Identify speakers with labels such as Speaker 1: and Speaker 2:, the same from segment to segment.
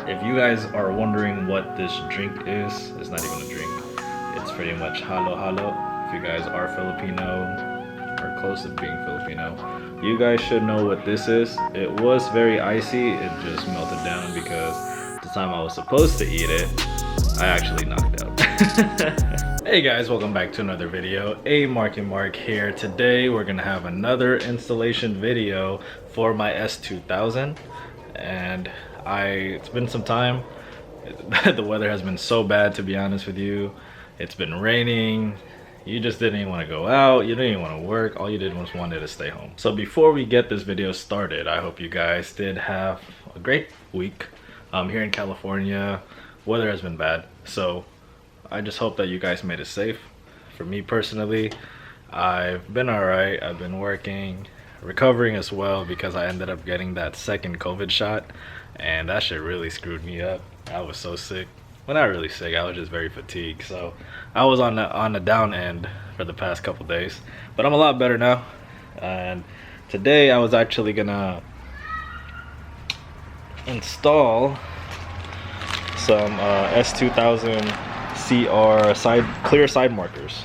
Speaker 1: If you guys are wondering what this drink is, it's not even a drink. It's pretty much halo halo. If you guys are Filipino or close to being Filipino, you guys should know what this is. It was very icy. It just melted down because the time I was supposed to eat it, I actually knocked out. Hey guys, welcome back to another video. Mark here. Today we're gonna have another installation video for my S2000, and it's been some time. The weather has been so bad, to be honest with you. It's been raining. You just didn't even want to go out. You didn't even want to work. All you did was wanted to stay home. So before we get this video started, I hope you guys did have a great week. Here in California, weather has been bad, so I just hope that you guys made it safe. For me personally, I've been alright. I've been working, recovering as well, because I ended up getting that second COVID shot, and that shit really screwed me up. I was so sick. Well, not really sick, I was just very fatigued. So I was on the down end for the past couple days, but I'm a lot better now. And today I was actually gonna install some S2000 CR clear side markers,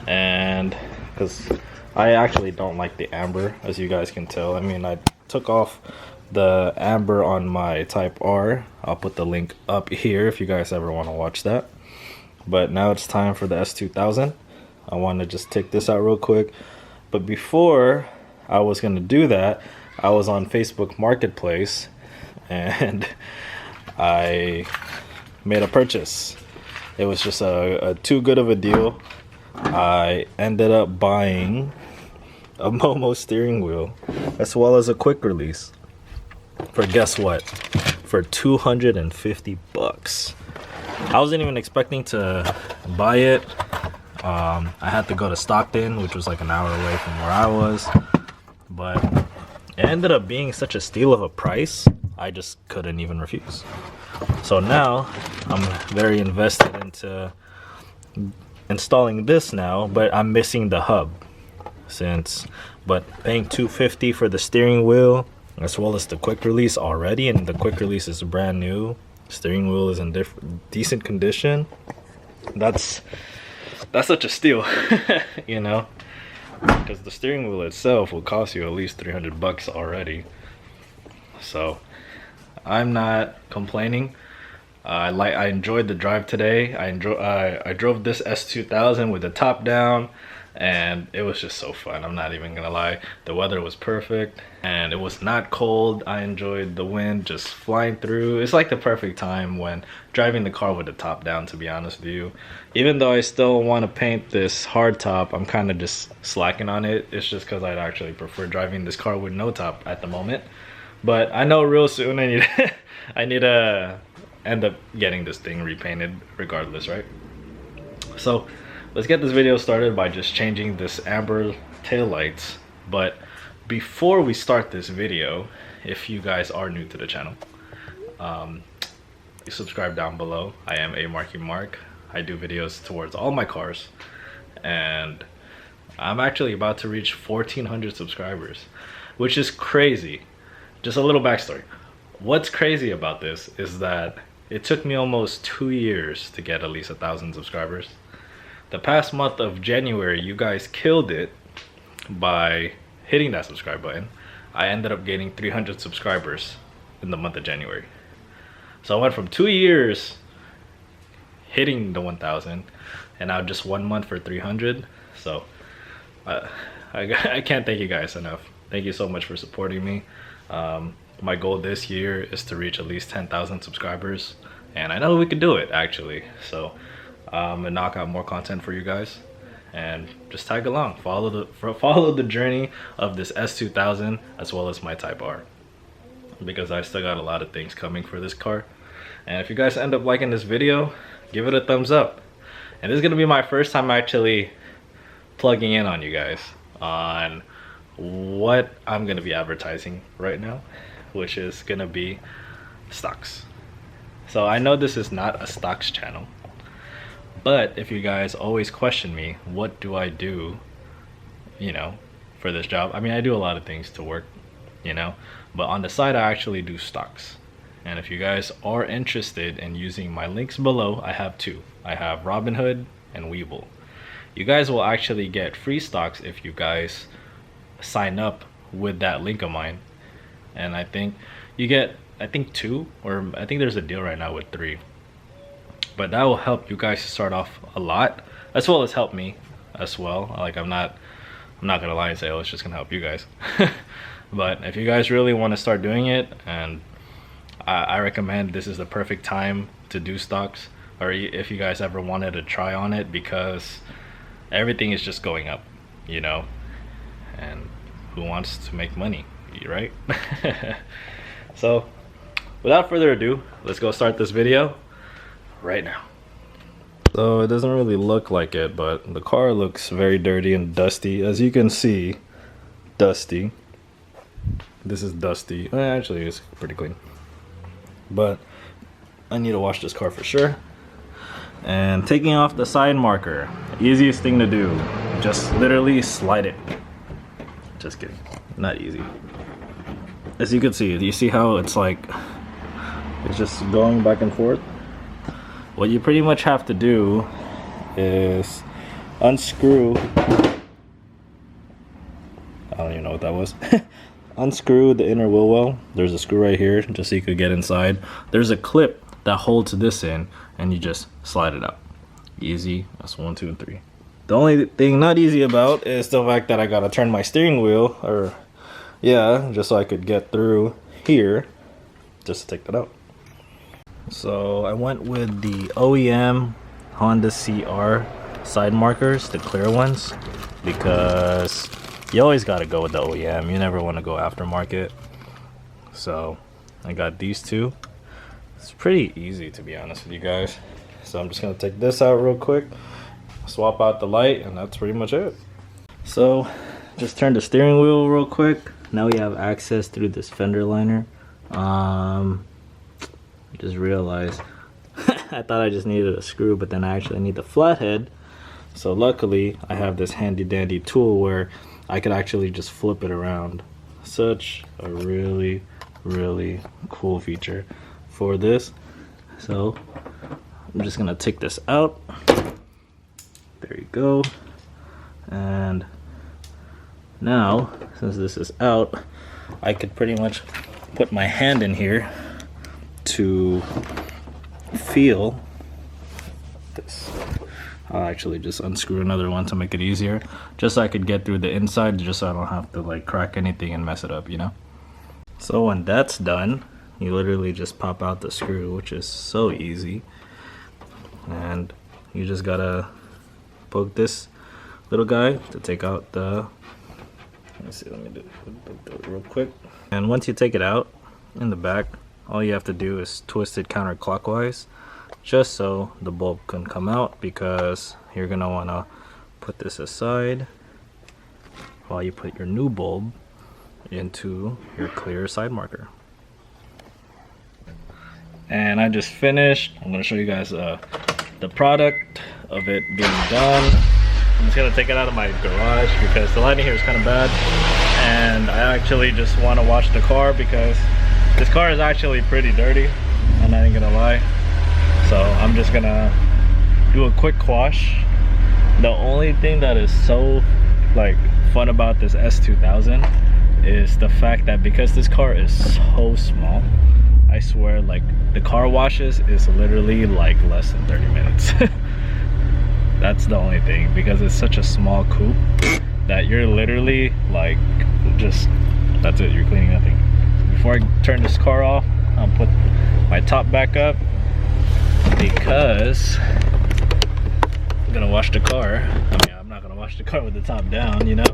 Speaker 1: and because I actually don't like the amber, as you guys can tell. I mean, I took off the amber on my Type R. I'll put the link up here if you guys ever want to watch that. But now it's time for the S2000. I want to just take this out real quick, but before I was gonna do that, I was on Facebook Marketplace and I made a purchase. It was just a too good of a deal. I ended up buying a Momo steering wheel as well as a quick release for, guess what, for 250 bucks. I wasn't even expecting to buy it. I had to go to Stockton, which was like an hour away from where I was, but it ended up being such a steal of a price, I just couldn't even refuse. So now I'm very invested into installing this now, but I'm missing the hub but paying $250 for the steering wheel as well as the quick release already, and the quick release is brand new, steering wheel is in decent condition. That's such a steal. You know, because the steering wheel itself will cost you at least 300 bucks already. So I'm not complaining. I enjoyed the drive today. I drove this S2000 with the top down, and it was just so fun. I'm not even gonna lie. The weather was perfect and it was not cold. I enjoyed the wind just flying through. It's like the perfect time when driving the car with the top down, to be honest with you. Even though I still want to paint this hard top, I'm kind of just slacking on it. It's just because I'd actually prefer driving this car with no top at the moment. But I know real soon I need to end up getting this thing repainted regardless, right? So let's get this video started by just changing this amber tail lights. But before we start this video, if you guys are new to the channel, you subscribe down below. I am Mark. I do videos towards all my cars, and I'm actually about to reach 1,400 subscribers, which is crazy. Just a little backstory. What's crazy about this is that it took me almost 2 years to get at least 1,000 subscribers. The past month of January, you guys killed it by hitting that subscribe button. I ended up gaining 300 subscribers in the month of January. So I went from 2 years hitting the 1,000, and now just 1 month for 300. So I can't thank you guys enough. Thank you so much for supporting me. My goal this year is to reach at least 10,000 subscribers, and I know we could do it actually. So I'm gonna knock out more content for you guys, and just tag along, follow the journey of this S2000 as well as my Type R, because I still got a lot of things coming for this car. And if you guys end up liking this video, give it a thumbs up. And this is gonna be my first time actually plugging in on you guys on what I'm gonna be advertising right now, which is gonna be stocks. So I know this is not a stocks channel, but if you guys always question me, what do I do, you know, for this job? I mean, I do a lot of things to work, you know, but on the side I actually do stocks. And if you guys are interested in using my links below, I have two. I have RobinHood and WeBull. You guys will actually get free stocks if you guys sign up with that link of mine. And I think you get, I think 2, or I think there's a deal right now with 3. But that will help you guys start off a lot, as well as help me as well. Like I'm not gonna lie and say, oh, it's just gonna help you guys. But if you guys really want to start doing it, and I recommend this is the perfect time to do stocks, or if you guys ever wanted to try on it, because everything is just going up, you know, and who wants to make money, right? So without further ado, let's go start this video right now. So it doesn't really look like it, but the car looks very dirty and dusty. As you can see, dusty. This is dusty. Actually, it's pretty clean. But I need to wash this car for sure. And taking off the side marker, easiest thing to do, just literally slide it. Just kidding, not easy. As you can see, you see how it's like, it's just going back and forth? What you pretty much have to do is unscrew, I don't even know what that was. Unscrew the inner wheel well. There's a screw right here just so you could get inside. There's a clip that holds this in, and you just slide it out. Easy. That's 1, 2, and 3. The only thing not easy about is the fact that I gotta turn my steering wheel, or yeah, just so I could get through here, just to take that out. So I went with the OEM Honda CR side markers, the clear ones, because you always got to go with the OEM. You never want to go aftermarket. So I got these two. It's pretty easy, to be honest with you guys. So I'm just going to take this out real quick, swap out the light, and that's pretty much it. So just turn the steering wheel real quick. Now we have access through this fender liner. Just realized I thought I just needed a screw, but then I actually need the flathead. So luckily I have this handy dandy tool where I could actually just flip it around. Such a really cool feature for this. So I'm just gonna take this out. There you go. And now, since this is out, I could pretty much put my hand in here to feel this. I'll actually just unscrew another one to make it easier, just so I could get through the inside, just so I don't have to like crack anything and mess it up, you know. So when that's done, you literally just pop out the screw, which is so easy, and you just gotta poke this little guy to take out the, let me do it real quick. And once you take it out in the back, all you have to do is twist it counterclockwise, just so the bulb can come out, because you're gonna wanna put this aside while you put your new bulb into your clear side marker. And I just finished. I'm gonna show you guys the product of it being done. I'm just gonna take it out of my garage because the lighting here is kind of bad, and I actually just want to wash the car because this car is actually pretty dirty, I'm not even gonna lie. So I'm just gonna do a quick wash. The only thing that is so like fun about this S2000 is the fact that because this car is so small, I swear, like, the car washes is literally like less than 30 minutes. That's the only thing, because it's such a small coupe that you're literally like, just, that's it, you're cleaning nothing. Before I turn this car off, I'll put my top back up, because I'm gonna wash the car. I mean, I'm not gonna wash the car with the top down, you know.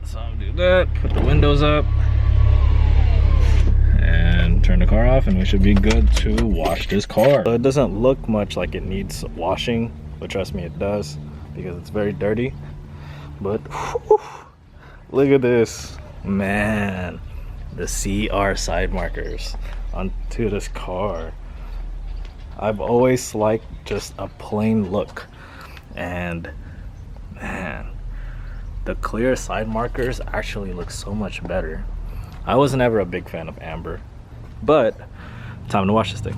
Speaker 1: So I'll do that, put the windows up, and turn the car off, and we should be good to wash this car. So it doesn't look much like it needs washing, but trust me, it does, because it's very dirty. But whew, look at this, man. The CR side markers onto this car. I've always liked just a plain look, and man, the clear side markers actually look so much better. I was never a big fan of amber, But time to wash this thing.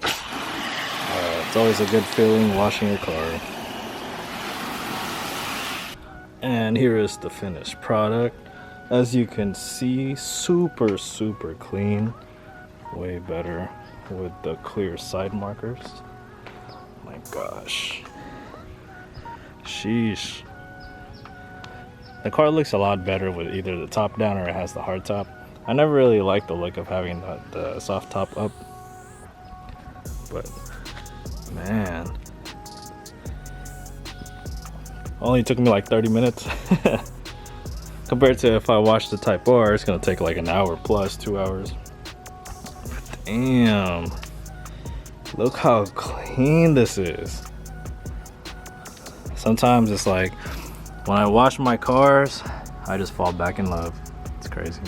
Speaker 1: It's always a good feeling washing your car. And here is the finished product. As you can see, super clean. Way better with the clear side markers. My gosh. Sheesh. The car looks a lot better with either the top down or it has the hard top. I never really liked the look of having the soft top up. But man, only took me like 30 minutes. Compared to if I wash the Type R, it's gonna take like an hour plus, 2 hours. Damn, look how clean this is. Sometimes it's like when I wash my cars, I just fall back in love. It's crazy.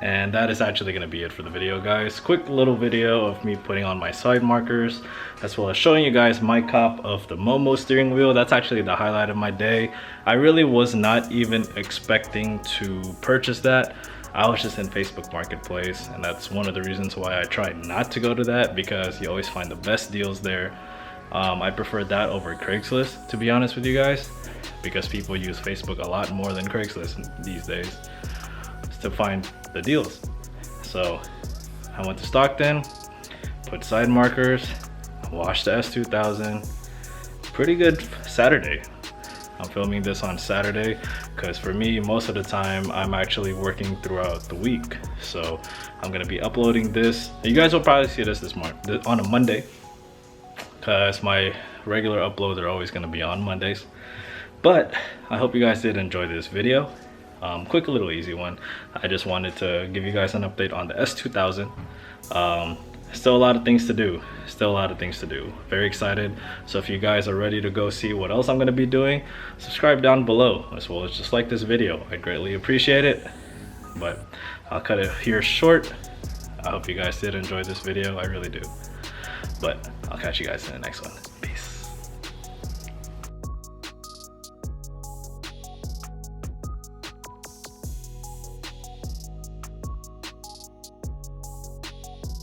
Speaker 1: And that is actually going to be it for the video, guys. Quick little video of me putting on my side markers, as well as showing you guys my cop of the Momo steering wheel. That's actually the highlight of my day. I really was not even expecting to purchase that. I was just in Facebook Marketplace, and that's one of the reasons why I try not to go to that, because you always find the best deals there. I prefer that over Craigslist, to be honest with you guys, because people use Facebook a lot more than Craigslist these days to find the deals. So I went to Stockton, put side markers, washed the S2000. Pretty good Saturday. I'm filming this on Saturday because for me, most of the time I'm actually working throughout the week. So I'm gonna be uploading this. You guys will probably see this on a Monday, because my regular uploads are always gonna be on Mondays. But I hope you guys did enjoy this video. Quick little easy one. I just wanted to give you guys an update on the S2000. Still a lot of things to do. Very excited. So if you guys are ready to go see what else I'm going to be doing, subscribe down below, as well as just like this video. I'd greatly appreciate it. But I'll cut it here short. I hope you guys did enjoy this video. I really do. But I'll catch you guys in the next one. Peace.